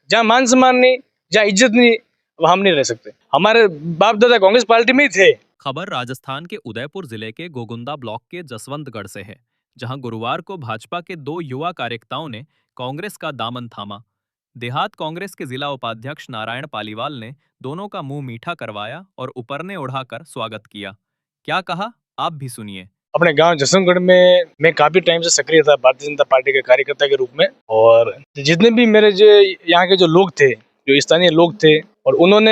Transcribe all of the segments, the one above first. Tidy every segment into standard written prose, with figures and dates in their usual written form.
जहाँ मान सम्मान नहीं, जहाँ इज्जत नहीं, वहाँ हम नहीं रह सकते। हमारे बाप दादा कांग्रेस पार्टी में ही थे। खबर राजस्थान के उदयपुर जिले के गोगुंदा ब्लॉक के जसवंतगढ़ से है, जहां गुरुवार को भाजपा के 2 युवा कार्यकर्ताओं ने कांग्रेस का दामन थामा। देहात कांग्रेस के जिला उपाध्यक्ष नारायण पालीवाल ने दोनों का मुंह मीठा करवाया और उपरने उड़ाकर स्वागत किया। क्या कहा, आप भी सुनिए। अपने गांव जसवंतगढ़ में मैं काफी टाइम से सक्रिय था भारतीय जनता पार्टी के कार्यकर्ता के रूप में, और जितने भी मेरे जो यहाँ के जो लोग थे, जो स्थानीय लोग थे, और उन्होंने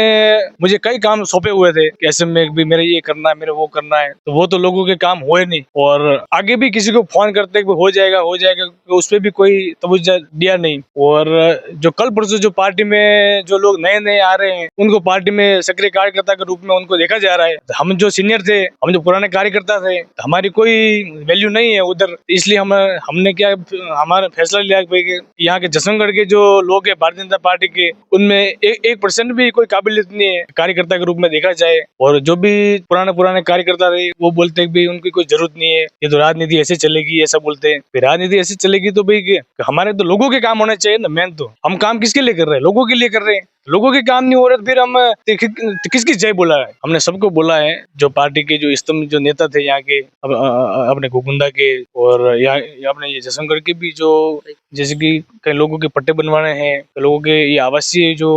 मुझे कई काम सौंपे हुए थे कि ऐसे में भी मेरे ये करना है, मेरे वो करना है, तो वो तो लोगों के काम हुए नहीं। और आगे भी किसी को फोन करते कि हो जाएगा तो उस पर भी कोई तवज्जो दिया नहीं। और जो कल परसों जो पार्टी में जो लोग नए नए आ रहे हैं, उनको पार्टी में सक्रिय कार्यकर्ता के रूप में उनको देखा जा रहा है। हम जो सीनियर थे, हम जो पुराने कार्यकर्ता थे, हमारी कोई वैल्यू नहीं है उधर। इसलिए हमने क्या हमारा फैसला लिया कि यहाँ के जसवंतगढ़ के जो लोग है भारतीय जनता पार्टी के, उनमें 1% भी कोई काबिलियत नहीं है कार्यकर्ता के रूप में देखा जाए। और जो भी पुराने कार्यकर्ता रहे, वो बोलते हैं कि उनकी कोई जरूरत नहीं है, ये तो राजनीति ऐसे चलेगी, ऐसा बोलते हैं। फिर राजनीति ऐसी चलेगी तो भाई हमारे तो लोगों के काम होने चाहिए ना। मेन तो हम काम किसके लिए कर रहे हैं? लोगों के लिए कर रहे हैं। लोगों के काम नहीं हो रहे तो फिर हम किसकी जय बोला है? हमने सबको बोला है, जो पार्टी के जो स्तंभ जो नेता थे यहाँ के, अपने गोकुंदा के, और यहाँ अपने ये जसवंतगढ़ के भी, जो जैसे कि कई लोगों के पट्टे बनवाने हैं, कई लोगों के ये आवासीय जो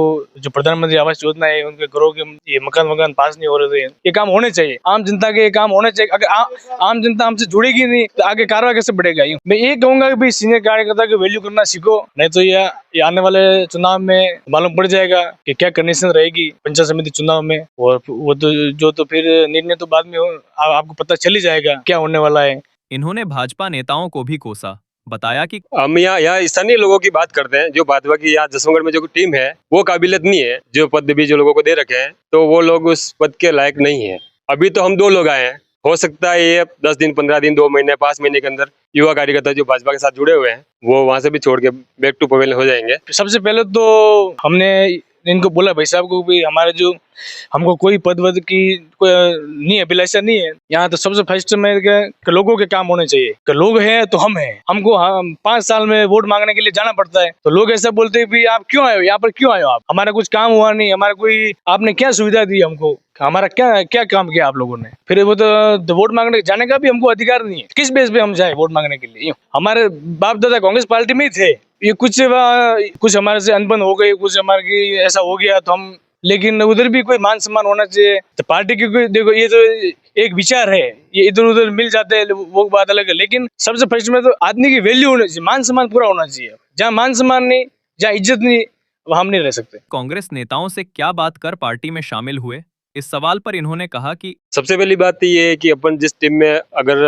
प्रधानमंत्री आवास योजना है, उनके घरों के ये मकान पास नहीं हो रहे थे। ये काम होने चाहिए, आम जनता के ये काम होने चाहिए। अगर आम जनता हमसे जुड़ेगी नहीं तो आगे कार्रवाई कैसे बढ़ेगा? मैं ये कहूंगा कि भाई सीनियर कार्यकर्ता की वैल्यू करना सीखो, नहीं तो ये आने वाले चुनाव में मालूम पड़ जाएगा कि क्या कंडीशन रहेगी पंचायत समिति चुनाव में। और वो तो फिर निर्णय तो बाद में आपको पता चल ही जाएगा क्या होने वाला है। इन्होंने भाजपा नेताओं को भी कोसा, बताया कि हम यहाँ स्थानीय लोगों की बात करते हैं। जो भाजपा की यहाँ जसवंतगढ़ में जो टीम है, वो काबिलियत नहीं है। जो पद भी जो लोगों को दे रखे हैं, तो वो लोग उस पद के लायक नहीं है। अभी तो हम 2 लोग आए हैं, हो सकता है ये 10 दिन, 15 दिन, 2 महीने, 5 महीने के अंदर युवा कार्यकर्ता जो भाजपा के साथ जुड़े हुए हैं, वो वहां से भी छोड़ के बैक टू पवेलियन हो जाएंगे। सबसे पहले तो हमने इनको बोला भाई साहब को भी हमारे जो हमको कोई पद वद की कोई नहीं, अभिलाषा नहीं है। यहाँ तो सबसे फर्स्ट में कि लोगों के काम होने चाहिए, कि लोग हैं तो हम हैं। हमको 5 साल में वोट मांगने के लिए जाना पड़ता है, तो लोग ऐसा बोलते हैं भी आप क्यों आए हो यहाँ पर, क्यों आए हो आप? हमारा कुछ काम हुआ नहीं, हमारा कोई आपने क्या सुविधा दी हमको, हमारा क्या काम किया आप लोगों ने? फिर वो तो वोट मांगने जाने का भी हमको अधिकार नहीं है। किस बेस पे हम जाए वोट मांगने के लिए? हमारे बाप दादा कांग्रेस पार्टी में ही थे। ये कुछ हमारे से अनबन हो गई, कुछ हमारे की ऐसा हो गया तो हम, लेकिन उधर भी कोई मान सम्मान होना चाहिए। तो पार्टी की कोई देखो, ये तो एक विचार है, ये इधर उधर मिल जाते हैं, वो बात अलग है। लेकिन सबसे फर्स्ट में तो आदमी की वैल्यू होनी चाहिए, मान सम्मान पूरा होना चाहिए। जहाँ मान सम्मान नहीं, जहाँ इज्जत नहीं, वहाँ हम नहीं रह सकते। कांग्रेस नेताओं से क्या बात कर पार्टी में शामिल हुए, इस सवाल पर इन्होंने कहा कि सबसे पहली बात तो ये है कि अपन जिस टीम में अगर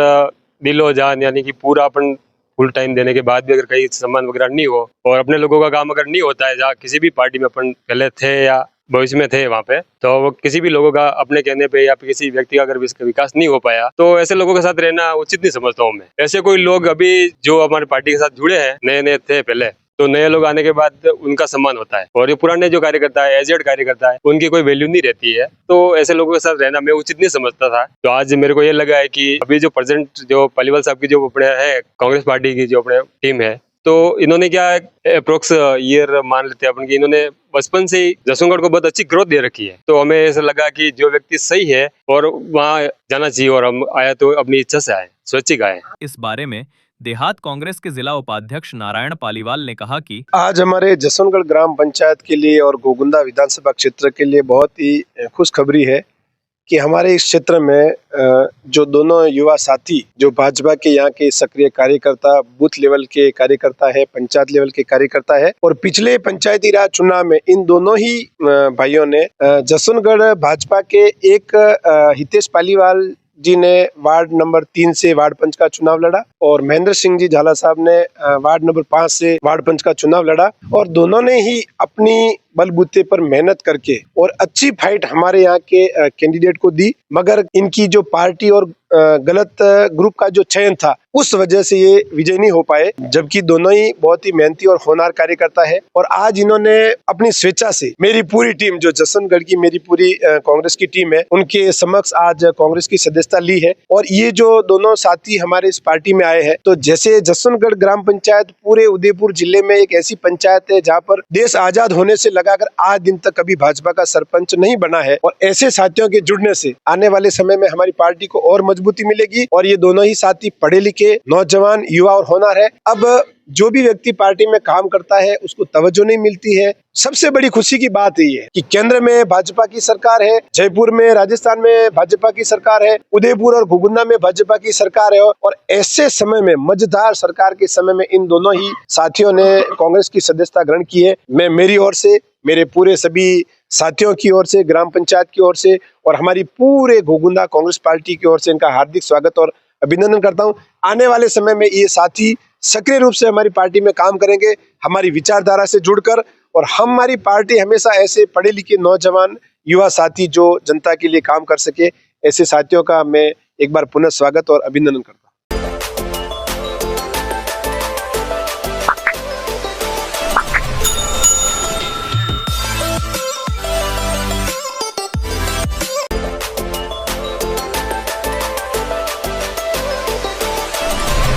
दिलो जान, यानी कि पूरा अपन फुल टाइम देने के बाद भी अगर कहीं सम्मान वगैरह नहीं हो, और अपने लोगों का काम अगर नहीं होता है, जहाँ किसी भी पार्टी में अपन पहले थे या भविष्य में थे वहाँ पे, तो वो किसी भी लोगों का अपने कहने पे या किसी व्यक्ति का अगर विकास नहीं हो पाया, तो ऐसे लोगों के साथ रहना उचित नहीं समझता हूँ मैं। ऐसे कोई लोग अभी जो हमारी पार्टी के साथ जुड़े हैं, नए नए थे पहले, तो नए लोग आने के बाद उनका सम्मान होता है, और ये पुराने जो कार्यकर्ता है, एजेड कार्यकर्ता है, उनकी कोई वैल्यू नहीं रहती है। तो ऐसे लोगों के साथ रहना मैं उचित नहीं समझता था। तो आज मेरे को ये लगा है कि अभी जो प्रेजेंट जो पालीवाल साहब की जो अपने है कांग्रेस पार्टी की जो अपने टीम है, तो इन्होंने क्या अप्रोक्स ईयर मान लेते हैं अपन की, इन्होंने बचपन से ही जसवंतगढ़ को बहुत अच्छी ग्रोथ दे रखी है। तो हमें ऐसा लगा कि जो व्यक्ति सही है और वहाँ जाना चाहिए, और हम आया तो अपनी इच्छा से आए, स्वैच्छिक आए। इस बारे में देहात कांग्रेस के जिला उपाध्यक्ष नारायण पालीवाल ने कहा कि आज हमारे जसवंतगढ़ ग्राम पंचायत के लिए और गोगुंदा विधानसभा क्षेत्र के लिए बहुत ही खुशखबरी है कि हमारे इस क्षेत्र में जो दोनों युवा साथी, जो भाजपा के यहाँ के सक्रिय कार्यकर्ता, बूथ लेवल के कार्यकर्ता है, पंचायत लेवल के कार्यकर्ता है, और पिछले पंचायती राज चुनाव में इन दोनों ही भाइयों ने जसवंतगढ़ भाजपा के एक हितेश पालीवाल जी ने वार्ड नंबर 3 से वार्ड पंच का चुनाव लड़ा, और महेंद्र सिंह जी झाला साहब ने वार्ड नंबर 5 से वार्ड पंच का चुनाव लड़ा, और दोनों ने ही अपनी बलबूते पर मेहनत करके और अच्छी फाइट हमारे यहाँ के कैंडिडेट को दी। मगर इनकी जो पार्टी और गलत ग्रुप का जो चयन था उस वजह से ये विजय नहीं हो पाए, जबकि दोनों ही बहुत ही मेहनती और होनहार कार्यकर्ता है। और आज इन्होंने अपनी स्वेच्छा से मेरी पूरी टीम, जो जसवंतगढ़ की मेरी पूरी कांग्रेस की टीम है, उनके समक्ष आज कांग्रेस की सदस्यता ली है। और ये जो दोनों साथी हमारे इस पार्टी में आए हैं, तो जैसे जसवंतगढ़ ग्राम पंचायत पूरे उदयपुर जिले में एक ऐसी पंचायत है जहाँ पर देश आजाद होने से लगाकर आज दिन तक कभी भाजपा का सरपंच नहीं बना है। और ऐसे साथियों के जुड़ने से आने वाले समय में हमारी पार्टी को और मजबूती मिलेगी। और ये दोनों ही साथी पढ़े लिखे नौजवान, युवा और होनहार है। अब जो भी व्यक्ति पार्टी में काम करता है उसको तवज्जो नहीं मिलती है। सबसे बड़ी खुशी की बात ये है कि केंद्र में भाजपा की सरकार है, जयपुर में, राजस्थान में भाजपा की सरकार है, उदयपुर और घुगुंदा में भाजपा की सरकार है। और ऐसे समय में, मजेदार सरकार के समय में, इन दोनों ही साथियों ने कांग्रेस की सदस्यता ग्रहण की है। मैं मेरी ओर से, मेरे पूरे सभी साथियों की ओर से, ग्राम पंचायत की ओर से और हमारी पूरे घुगुंदा कांग्रेस पार्टी की ओर से इनका हार्दिक स्वागत और अभिनंदन करता हूं। आने वाले समय में ये साथी सक्रिय रूप से हमारी पार्टी में काम करेंगे, हमारी विचारधारा से जुड़कर। और हमारी पार्टी हमेशा ऐसे पढ़े लिखे नौजवान, युवा साथी जो जनता के लिए काम कर सके, ऐसे साथियों का मैं एक बार पुनः स्वागत और अभिनंदन करता हूं।